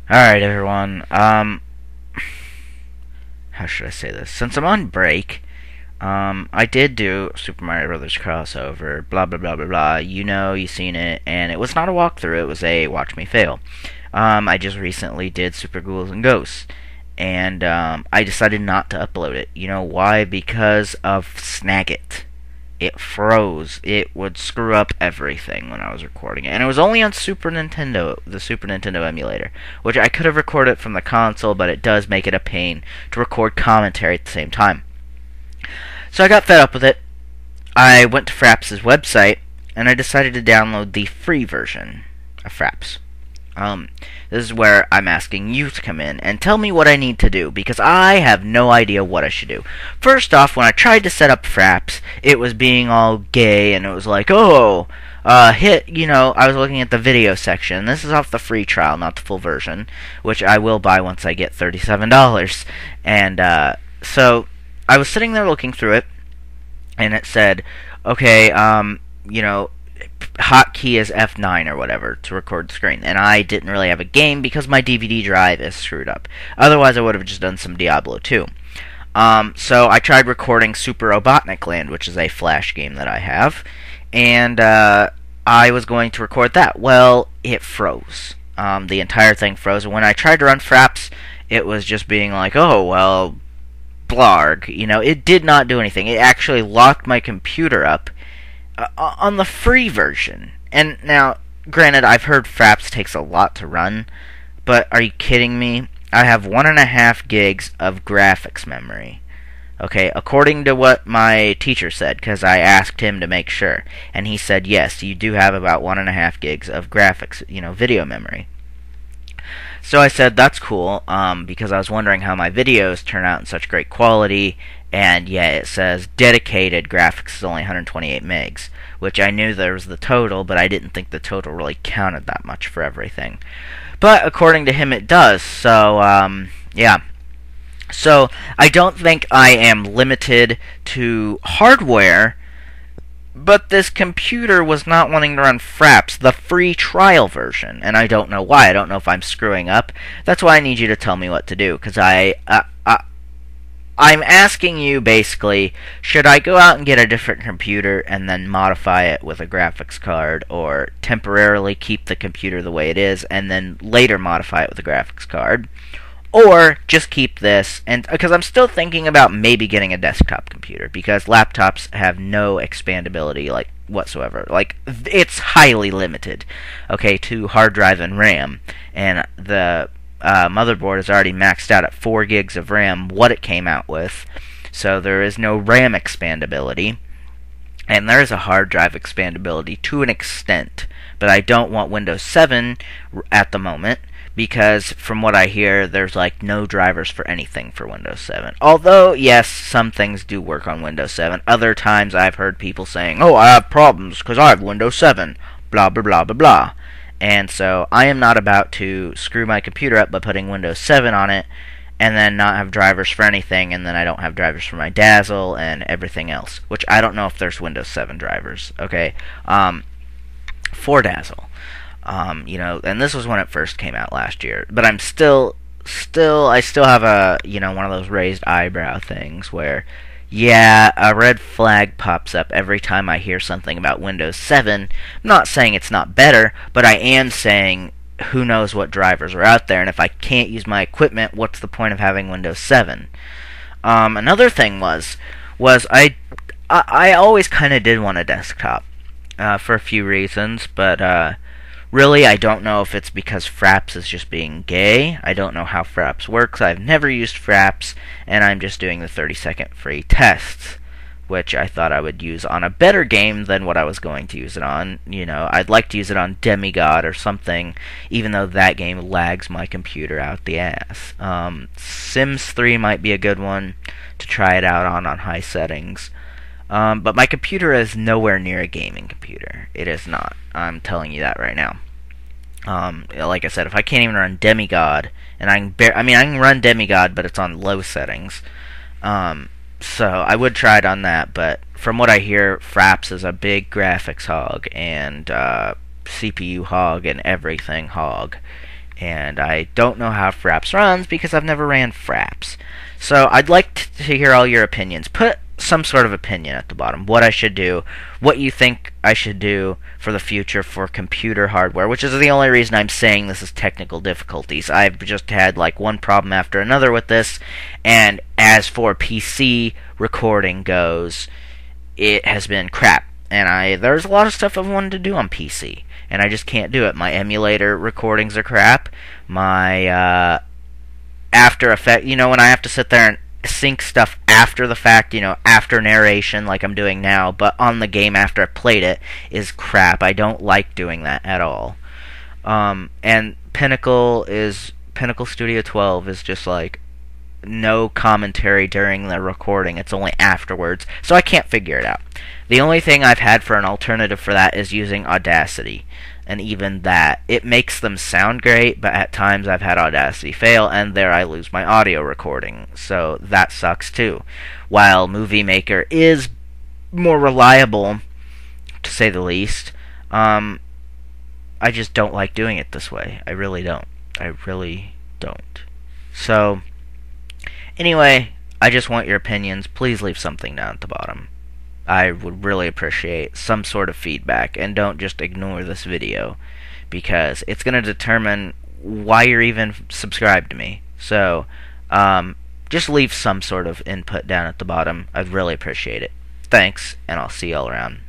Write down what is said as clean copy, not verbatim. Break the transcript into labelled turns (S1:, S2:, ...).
S1: Alright, everyone. How should I say this? Since I'm on break, I did do Super Mario Brothers crossover, blah blah blah blah blah. You know, you've seen it, and it was not a walkthrough, it was a watch me fail. I just recently did Super Ghouls and Ghosts, and I decided not to upload it. You know why? Because of Snagit. It froze. It would screw up everything when I was recording it. And it was only on Super Nintendo, the Super Nintendo emulator, which I could have recorded from the console, but it does make it a pain to record commentary at the same time. So I got fed up with it. I went to Fraps' website, and I decided to download the free version of Fraps. This is where I'm asking you to come in and tell me what I need to do, because I have no idea what I should do. First off, when I tried to set up Fraps, it was being all gay, and it was like, oh, I was looking at the video section. This is off the free trial, not the full version, which I will buy once I get $37. And, so, I was sitting there looking through it, and it said, okay, hotkey is F9 or whatever to record the screen. And I didn't really have a game because my DVD drive is screwed up. Otherwise, I would have just done some Diablo 2. So I tried recording Super Robotnik Land, which is a Flash game that I have, and I was going to record that. Well, it froze. The entire thing froze. And when I tried to run Fraps, it was just being like, oh, well, blarg. It did not do anything. It actually locked my computer up on the free version. And now, granted, I've heard Fraps takes a lot to run, but are you kidding me? I have 1.5 gigs of graphics memory. Okay, according to what my teacher said, because I asked him to make sure, and he said, yes, you do have about 1.5 gigs of graphics, video memory. So I said, that's cool, because I was wondering how my videos turn out in such great quality, and yeah, it says dedicated graphics is only 128 megs, which I knew there was the total, but I didn't think the total really counted that much for everything. But according to him, it does, so, yeah. So, I don't think I am limited to hardware, but this computer was not wanting to run Fraps, the free trial version, and I don't know why. I don't know if I'm screwing up. That's why I need you to tell me what to do, because I'm asking you, basically, should I go out and get a different computer and then modify it with a graphics card, or temporarily keep the computer the way it is and then later modify it with a graphics card? Or just keep this, and because I'm still thinking about maybe getting a desktop computer, because laptops have no expandability, like, whatsoever. Like, it's highly limited, okay, to hard drive and RAM, and the motherboard is already maxed out at 4 gigs of RAM, what it came out with, so there is no RAM expandability, and there is a hard drive expandability to an extent, but I don't want Windows 7 at the moment, because from what I hear, there's like no drivers for anything for Windows 7. Although, yes, some things do work on Windows 7. Other times I've heard people saying, oh, I have problems because I have Windows 7, blah, blah, blah, blah, blah. And so I am not about to screw my computer up by putting Windows 7 on it and then not have drivers for anything, and then I don't have drivers for my Dazzle and everything else, which I don't know if there's Windows 7 drivers, okay, for Dazzle. And this was when it first came out last year, but I still have a, one of those raised eyebrow things where, yeah, a red flag pops up every time I hear something about Windows 7. I'm not saying it's not better, but I am saying who knows what drivers are out there, and if I can't use my equipment, what's the point of having Windows 7? Another thing was I always kind of did want a desktop, for a few reasons, but, really, I don't know if it's because Fraps is just being gay. I don't know how Fraps works. I've never used Fraps, and I'm just doing the 30-second free tests, which I thought I would use on a better game than what I was going to use it on. I'd like to use it on Demigod or something, even though that game lags my computer out the ass. Sims 3 might be a good one to try it out on high settings. But my computer is nowhere near a gaming computer. It is not. I'm telling you that right now. Like I said, if I can't even run Demigod, and I can run Demigod, but it's on low settings. So I would try it on that, but from what I hear, Fraps is a big graphics hog, and CPU hog, and everything hog. And I don't know how Fraps runs because I've never ran Fraps. So I'd like to hear all your opinions. Put some sort of opinion at the bottom. What I should do, what you think I should do for the future for computer hardware, which is the only reason I'm saying this is technical difficulties. I've just had like one problem after another with this, and as for PC recording goes, it has been crap. And there's a lot of stuff I've wanted to do on PC, and I just can't do it. My emulator recordings are crap. My After Effect, when I have to sit there and sync stuff after the fact, after narration like I'm doing now, but on the game after I played it, is crap. I don't like doing that at all. And Pinnacle Studio 12 is just like no commentary during the recording. It's only afterwards, so I can't figure it out. The only thing I've had for an alternative for that is using Audacity, and even that, it makes them sound great, but at times I've had Audacity fail, and there I lose my audio recording, so that sucks too. While Movie Maker is more reliable, to say the least, I just don't like doing it this way. I really don't. So, anyway, I just want your opinions. Please leave something down at the bottom. I would really appreciate some sort of feedback, and don't just ignore this video, because it's going to determine why you're even subscribed to me. So, just leave some sort of input down at the bottom. I'd really appreciate it. Thanks, and I'll see y'all around.